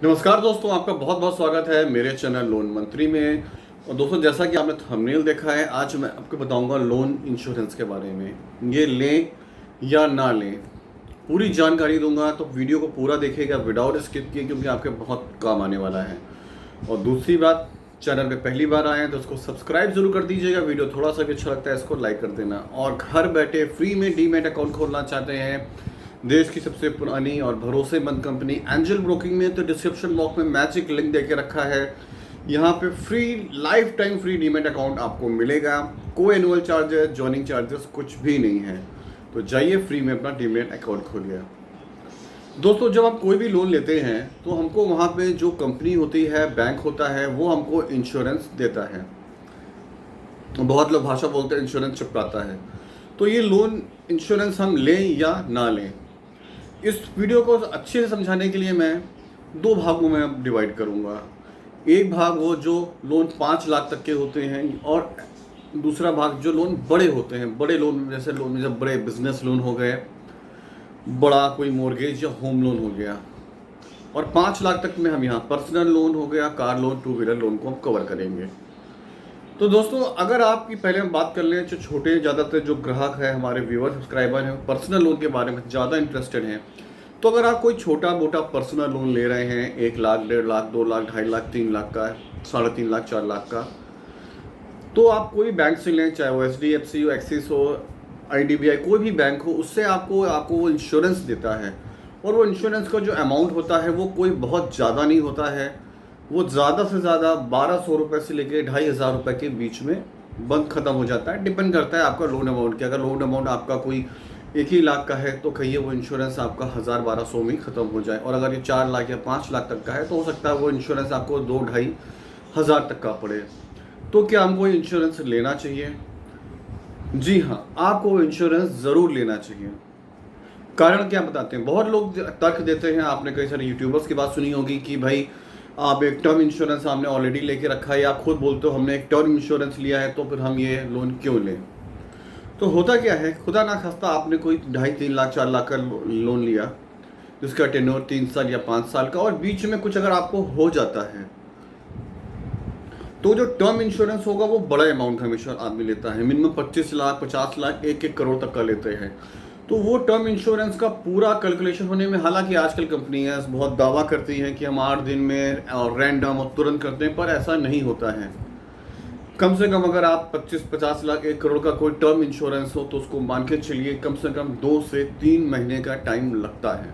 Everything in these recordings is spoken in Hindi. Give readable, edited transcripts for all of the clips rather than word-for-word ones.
नमस्कार दोस्तों, आपका बहुत बहुत स्वागत है मेरे चैनल लोन मंत्री में। और दोस्तों, जैसा कि आपने थंबनेल देखा है, आज मैं आपको बताऊंगा लोन इंश्योरेंस के बारे में। ये लें या ना लें, पूरी जानकारी दूंगा, तो वीडियो को पूरा देखिएगा विदाउट स्किप किए, क्योंकि आपके बहुत काम आने वाला है। और दूसरी बात, चैनल पे पहली बार आए हैं तो उसको सब्सक्राइब जरूर कर दीजिएगा। वीडियो थोड़ा सा भी अच्छा लगता है इसको लाइक कर देना। और घर बैठे फ्री में डीमैट अकाउंट खोलना चाहते हैं देश की सबसे पुरानी और भरोसेमंद कंपनी एंजल ब्रोकिंग में, तो डिस्क्रिप्शन बॉक्स में मैजिक लिंक देके रखा है। यहाँ पे free life time free demat account आपको मिलेगा। कोई एनुअल चार्जेस, ज्वाइनिंग चार्जेस कुछ भी नहीं है। तो जाइए फ्री में अपना डीमैट अकाउंट खोलिए। दोस्तों, जब आप कोई भी लोन लेते हैं तो हमको वहाँ पे जो कंपनी होती है, बैंक होता है, वो हमको इंश्योरेंस देता है। बहुत लोग भाषा बोलते हैं इंश्योरेंस चिपकाता है। तो ये लोन इंश्योरेंस हम लें या ना लें, इस वीडियो को अच्छे से समझाने के लिए मैं दो भागों में अब डिवाइड करूंगा। एक भाग वो जो लोन 5 लाख तक के होते हैं, और दूसरा भाग जो लोन बड़े होते हैं। बड़े लोन जैसे लोन, जब बड़े बिजनेस लोन हो गए, बड़ा कोई मॉर्गेज या होम लोन हो गया। और 5 लाख तक में हम यहाँ पर्सनल लोन हो गया, कार लोन, 2 व्हीलर लोन को हम कवर करेंगे। तो दोस्तों, अगर आपकी पहले हम बात कर लें, जो छोटे ज़्यादातर जो ग्राहक है, हमारे व्यूअर सब्सक्राइबर हैं, पर्सनल लोन के बारे में ज़्यादा इंटरेस्टेड हैं। तो अगर आप कोई छोटा मोटा पर्सनल लोन ले रहे हैं, 1 लाख, 1.5 लाख, 2 लाख, 2.5 लाख, 3 लाख का, 3.5 लाख, 4 लाख का, तो आप कोई बैंक से लें, चाहे वो HDFC हो, एक्सिस हो, IDBI, कोई भी बैंक हो, उससे आपको वो इंश्योरेंस देता है। और वो इंश्योरेंस का जो अमाउंट होता है वो कोई बहुत ज़्यादा नहीं होता है। वो ज़्यादा से ज़्यादा 1200 रुपये से लेकर 2,500 रुपये के बीच में बंद ख़त्म हो जाता है। डिपेंड करता है आपका लोन अमाउंट के। अगर लोन अमाउंट आपका कोई 1 ही लाख का है तो कहिए वो इंश्योरेंस आपका 1,000-1,200 में ही ख़त्म हो जाए। और अगर ये 4 लाख या 5 लाख तक का है तो हो सकता है वो इंश्योरेंस आपको 2-2.5 हज़ार तक का पड़े। तो क्या हमको इंश्योरेंस लेना चाहिए? जी हाँ, आपको इंश्योरेंस ज़रूर लेना चाहिए। कारण क्या बताते हैं? बहुत लोग तर्क देते हैं। आपने कई सारे यूट्यूबर्स की बात सुनी होगी कि भाई आप एक टर्म इंश्योरेंस हमने ऑलरेडी लेके रखा है, या आप खुद बोलते हो हमने एक टर्म इंश्योरेंस लिया है, तो फिर हम ये लोन क्यों लें? तो होता क्या है, खुदा ना खास्ता आपने कोई 2.5-3 लाख, 4 लाख का लोन लिया, जिसका टेन्योर 3 साल या 5 साल का, और बीच में कुछ अगर आपको हो जाता है, तो जो टर्म इंश्योरेंस होगा वो बड़ा अमाउंट हमेशा आदमी लेता है। मिनिमम 25 लाख, 50 लाख, 1-1 करोड़ तक का लेते हैं। तो वो टर्म इंश्योरेंस का पूरा कैलकुलेशन होने में, हालांकि आजकल कंपनियां बहुत दावा करती हैं कि हम 8 दिन में और रैंडम और तुरंत करते हैं, पर ऐसा नहीं होता है। कम से कम अगर आप 25-50 लाख, 1 करोड़ का कोई टर्म इंश्योरेंस हो, तो उसको मान के चलिए कम से कम 2 से 3 महीने का टाइम लगता है।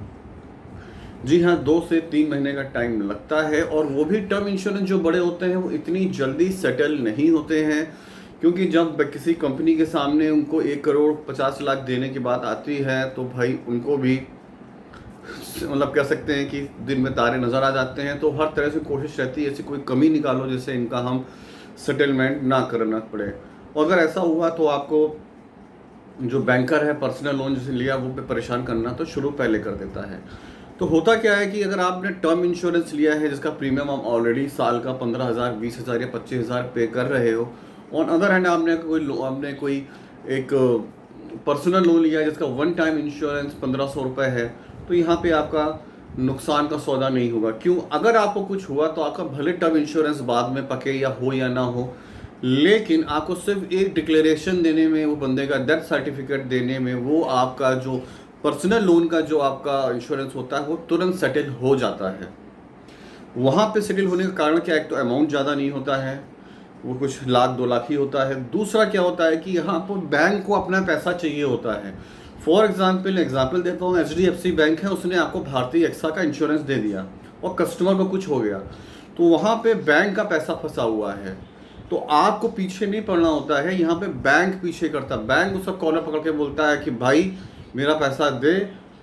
जी हाँ, 2 से 3 महीने का टाइम लगता है। और वो भी टर्म इंश्योरेंस जो बड़े होते हैं वो इतनी जल्दी सेटल नहीं होते हैं, क्योंकि जब किसी कंपनी के सामने उनको 1 करोड़ 50 लाख देने की बात आती है, तो भाई उनको भी मतलब कह सकते हैं कि दिन में तारे नज़र आ जाते हैं। तो हर तरह से कोशिश रहती है ऐसी कोई कमी निकालो जिससे इनका हम सेटलमेंट ना करना पड़े। और अगर ऐसा हुआ तो आपको जो बैंकर है, पर्सनल लोन जिसे लिया, वो पे परेशान करना तो शुरू पहले कर देता है। तो होता क्या है कि अगर आपने टर्म इंश्योरेंस लिया है जिसका प्रीमियम आप ऑलरेडी साल का 15,000, 20,000 या 25,000 पे कर रहे हो, ऑन अदर हैंड आपने कोई एक पर्सनल लोन लिया है जिसका वन टाइम इंश्योरेंस 1,500 रुपये है, तो यहाँ पे आपका नुकसान का सौदा नहीं होगा। क्यों? अगर आपको कुछ हुआ तो आपका भले टर्म इंश्योरेंस बाद में पके या ना हो, लेकिन आपको सिर्फ एक डिक्लेरेशन देने में, वो बंदे का डेथ सर्टिफिकेट देने में, वो आपका जो पर्सनल लोन का जो आपका इंश्योरेंस होता है वो तुरंत सेटल हो जाता है। वहाँ पे सेटल होने का कारण क्या है? एक तो अमाउंट ज़्यादा नहीं होता है, वो कुछ लाख 2 लाख ही होता है। दूसरा क्या होता है कि यहाँ पर बैंक को अपना पैसा चाहिए होता है। फॉर एग्जाम्पल देता हूँ, HDFC बैंक है, उसने आपको भारतीय एक्सा का इंश्योरेंस दे दिया और कस्टमर को कुछ हो गया, तो वहाँ पे बैंक का पैसा फंसा हुआ है। तो आपको पीछे नहीं पड़ना होता है, यहाँ पे बैंक पीछे करता है। बैंक उसका कॉलर पकड़ के बोलता है कि भाई मेरा पैसा दे,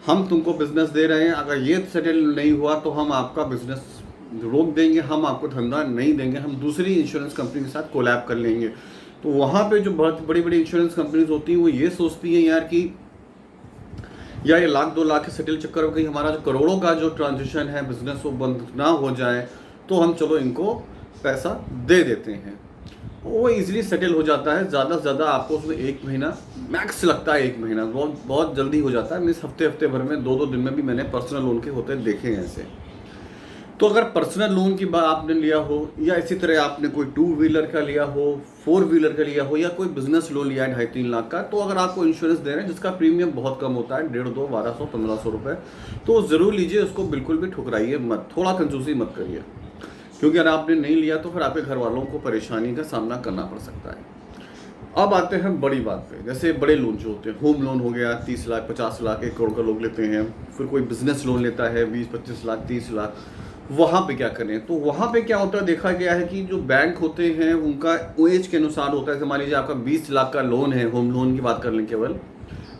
हम तुमको बिजनेस दे रहे हैं, अगर ये सेटल नहीं हुआ तो हम आपका बिजनेस रोक देंगे, हम आपको धंधा नहीं देंगे, हम दूसरी इंश्योरेंस कंपनी के साथ कोलैब कर लेंगे। तो वहाँ पे जो बहुत बड़ी बड़ी इंश्योरेंस कंपनीज होती हैं वो ये सोचती हैं यार कि या ये लाख 2 लाख के सेटल चक्कर में कहीं हमारा जो करोड़ों का जो ट्रांजेक्शन है बिजनेस वो बंद ना हो जाए, तो हम चलो इनको पैसा दे देते हैं। वो इजीली सेटल हो जाता है। ज़्यादा से ज़्यादा आपको उसमें 1 महीना मैक्स लगता है, 1 महीना बहुत जल्दी हो जाता है। मीन्स हफ्ते भर में, 2-2 दिन में भी मैंने पर्सनल लोन के होते देखे हैं ऐसे। तो अगर पर्सनल लोन की बात आपने लिया हो या इसी तरह आपने कोई 2 व्हीलर का लिया हो, 4 व्हीलर का लिया हो या कोई बिजनेस लोन लिया है 2.5-3 लाख का, तो अगर आपको इंश्योरेंस दे रहे हैं जिसका प्रीमियम बहुत कम होता है 1,500, 2,100, 1,500 रुपये, तो ज़रूर लीजिए, उसको बिल्कुल भी ठुकराइए मत, थोड़ा कंजूसी मत करिए, क्योंकि अगर आपने नहीं लिया तो फिर आपके घर वालों को परेशानी का सामना करना पड़ सकता है। अब आते हैं बड़ी बात पे, जैसे बड़े लोन जो होते हैं, होम लोन हो गया 30 लाख, 50 लाख, 1 करोड़ का लोग लेते हैं, फिर कोई बिजनेस लोन लेता है 20-25 लाख, 30 लाख, वहाँ पे क्या करें? तो वहाँ पे क्या होता है, देखा गया है कि जो बैंक होते हैं उनका एज के अनुसार होता है। कि मान लीजिए आपका 20 लाख का लोन है, होम लोन की बात कर लें केवल,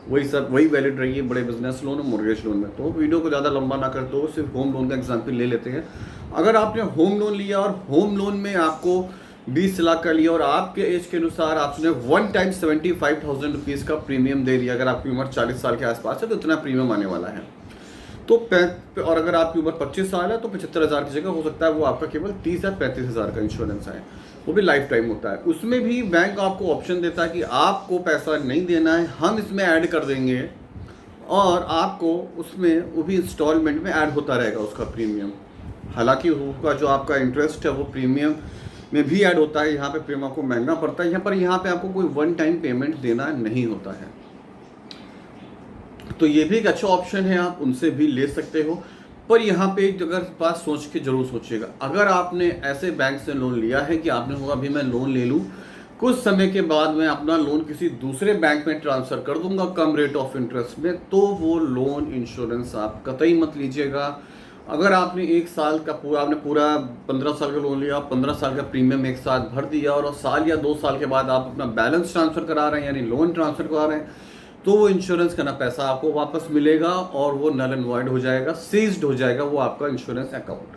वही वैलिड रही है बड़े बिजनेस लोन और मोर्गेज लोन में। तो वीडियो को ज़्यादा लंबा ना करते हो, सिर्फ होम लोन का एग्जाम्पल ले लेते हैं। अगर आपने होम लोन लिया और होम लोन में आपको 20 लाख का लिया और आपके एज के अनुसार आपने वन टाइम 75,000 रुपीज़ का प्रीमियम दे दिया, अगर आपकी उम्र 40 साल के आसपास है तो इतना प्रीमियम आने वाला है। तो और अगर आपकी उम्र 25 साल है तो 75,000 की जगह हो सकता है वो आपका केवल 30 या 35,000 का इंश्योरेंस है, वो भी लाइफ टाइम होता है। उसमें भी बैंक आपको ऑप्शन देता है कि आपको पैसा नहीं देना है, हम इसमें ऐड कर देंगे और आपको उसमें वो भी इंस्टॉलमेंट में ऐड होता रहेगा उसका प्रीमियम। हालांकि उसका जो आपका इंटरेस्ट है वो प्रीमियम में भी ऐड होता है। यहाँ पे प्रीमियम आपको महंगा पड़ता है, यहाँ पे आपको कोई वन टाइम पेमेंट देना नहीं होता है। तो ये भी एक अच्छा ऑप्शन है, आप उनसे भी ले सकते हो। पर यहाँ पे अगर बात सोच के जरूर सोचिएगा, अगर आपने ऐसे बैंक से लोन लिया है कि आपने होगा अभी मैं लोन ले लूँ, कुछ समय के बाद मैं अपना लोन किसी दूसरे बैंक में ट्रांसफ़र कर दूंगा कम रेट ऑफ इंटरेस्ट में, तो वो लोन इंश्योरेंस आप कतई मत लीजिएगा। अगर आपने 1 साल का आपने पूरा 15 साल का लोन लिया, 15 साल का प्रीमियम एक साथ भर दिया और साल या 2 साल के बाद आप अपना बैलेंस ट्रांसफ़र करा रहे हैं, यानी लोन ट्रांसफ़र करा रहे हैं, तो वो इंश्योरेंस का ना पैसा आपको वापस मिलेगा और वो नल एंड वॉइड हो जाएगा, सीज्ड हो जाएगा वो आपका इंश्योरेंस अकाउंट।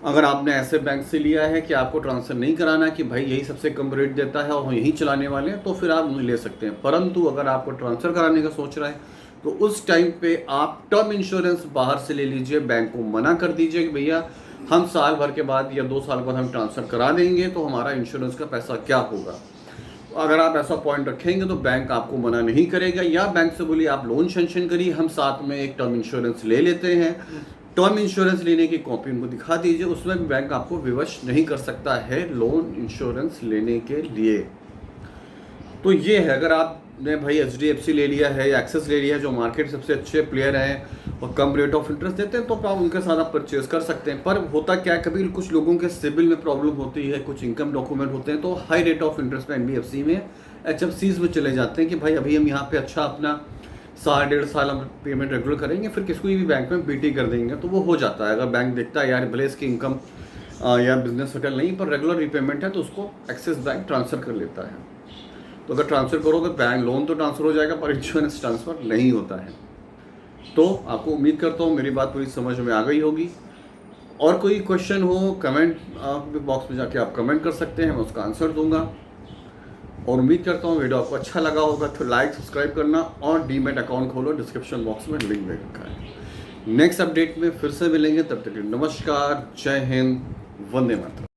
अगर आपने ऐसे बैंक से लिया है कि आपको ट्रांसफ़र नहीं कराना कि भाई यही सबसे कम रेट देता है और हम यही चलाने वाले हैं, तो फिर आप ले सकते हैं। परंतु अगर आपको ट्रांसफ़र कराने का सोच रहा है तो उस टाइम पे आप टर्म इंश्योरेंस बाहर से ले लीजिए, बैंक को मना कर दीजिए कि भैया हम साल भर के बाद या 2 साल बाद हम ट्रांसफ़र करा देंगे, तो हमारा इंश्योरेंस का पैसा क्या होगा। अगर आप ऐसा पॉइंट रखेंगे तो बैंक आपको मना नहीं करेगा, या बैंक से बोलिए आप लोन सेंक्शन करिए, हम साथ में एक टर्म इंश्योरेंस ले लेते हैं। टर्म इंश्योरेंस लेने की कॉपी उनको दिखा दीजिए, उसमें भी बैंक आपको विवश नहीं कर सकता है लोन इंश्योरेंस लेने के लिए। तो ये है, अगर आपने भाई HDFC ले लिया है या एक्सिस ले लिया है, जो मार्केट सबसे अच्छे प्लेयर हैं और कम रेट ऑफ इंटरेस्ट देते हैं, तो आप उनके साथ आप परचेज कर सकते हैं। पर होता क्या है, कभी कुछ लोगों के सिबिल में प्रॉब्लम होती है, कुछ इनकम डॉक्यूमेंट होते हैं, तो हाई रेट ऑफ इंटरेस्ट में NBFC में HFCs में चले जाते हैं कि भाई अभी हम यहाँ पे अच्छा अपना 1.5 साल हम पेमेंट रेगुलर करेंगे, फिर किसी भी बैंक में BT कर देंगे, तो वो हो जाता है। अगर बैंक देखता है यार भले इसकी इनकम या बिजनेस सेटल नहीं पर रेगुलर रीपेमेंट है, तो उसको एक्सिस बैंक ट्रांसफ़र कर लेता है। तो अगर ट्रांसफ़र करो तो बैंक लोन तो ट्रांसफ़र हो जाएगा पर इंश्योरेंस ट्रांसफ़र नहीं होता है। तो आपको उम्मीद करता हूँ मेरी बात पूरी समझ में आ गई होगी। और कोई क्वेश्चन हो कमेंट बॉक्स में जाके आप कमेंट कर सकते हैं, मैं उसका आंसर दूंगा। और उम्मीद करता हूँ वीडियो आपको अच्छा लगा होगा, तो लाइक सब्सक्राइब करना और डीमैट अकाउंट खोलो, डिस्क्रिप्शन बॉक्स में लिंक दे रखा है। नेक्स्ट अपडेट में फिर से मिलेंगे, तब तक नमस्कार, जय हिंद, वंदे मातरम।